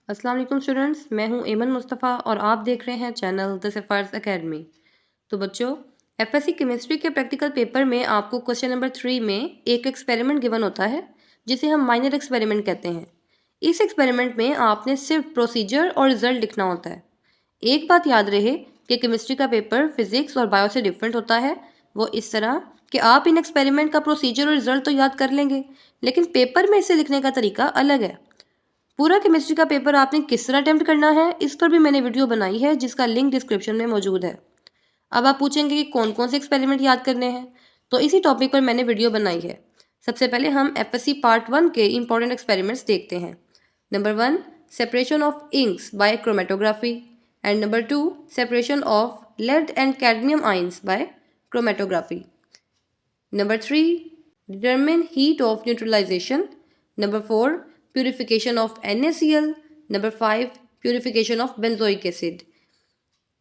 अस्सलाम वालेकुम स्टूडेंट्स, मैं हूं एमन मुस्तफ़ा और आप देख रहे हैं चैनल द सफ़ार्स एकेडमी। तो बच्चों, एफएससी केमिस्ट्री के प्रैक्टिकल पेपर में आपको क्वेश्चन नंबर 3 में एक एक्सपेरिमेंट गिवन होता है जिसे हम माइनर एक्सपेरिमेंट कहते हैं। इस एक्सपेरिमेंट में आपने सिर्फ प्रोसीजर और रिजल्ट लिखना होता है। एक बात याद रहे कि केमिस्ट्री का पेपर फिजिक्स और बायो से डिफरेंट होता है। वो इस तरह कि आप इन एक्सपेरिमेंट का प्रोसीजर और रिजल्ट तो याद कर लेंगे, लेकिन पेपर में इसे लिखने का तरीका अलग है। पूरा केमिस्ट्री का पेपर आपने किस तरह अटेम्प्ट करना है, इस पर भी मैंने वीडियो बनाई है जिसका लिंक डिस्क्रिप्शन में मौजूद है। अब आप पूछेंगे कि कौन कौन से एक्सपेरिमेंट याद करने हैं, तो इसी टॉपिक पर मैंने वीडियो बनाई है। सबसे पहले हम एफएससी पार्ट 1 के इंपॉर्टेंट एक्सपेरिमेंट्स देखते हैं। Number 1, separation of inks by chromatography and number 2, separation of lead and cadmium ions by chromatography. Number 3, determine heat of neutralization. Number 4, purification of NaCl. Number 5, purification of benzoic acid.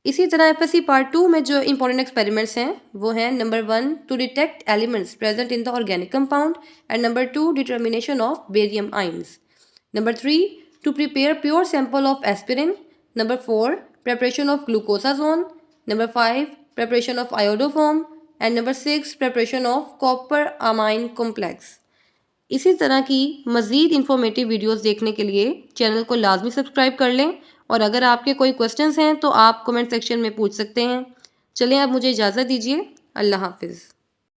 इसी तरह FSc part 2 में जो important experiments हैं वो हैं number 1, to detect elements present in the organic compound and number 2, determination of barium ions. Number 3, to prepare pure sample of aspirin. Number 4, preparation of glucosazone. Number 5, preparation of iodoform. And number 6, preparation of copper amine complex. इसी तरह की मज़ीद informative videos देखने के लिए channel को लाजमी subscribe कर लें, और अगर आपके कोई क्वेश्चंस हैं तो आप कमेंट सेक्शन में पूछ सकते हैं। चलें, अब मुझे इजाज़त दीजिए। अल्लाह हाफिज़।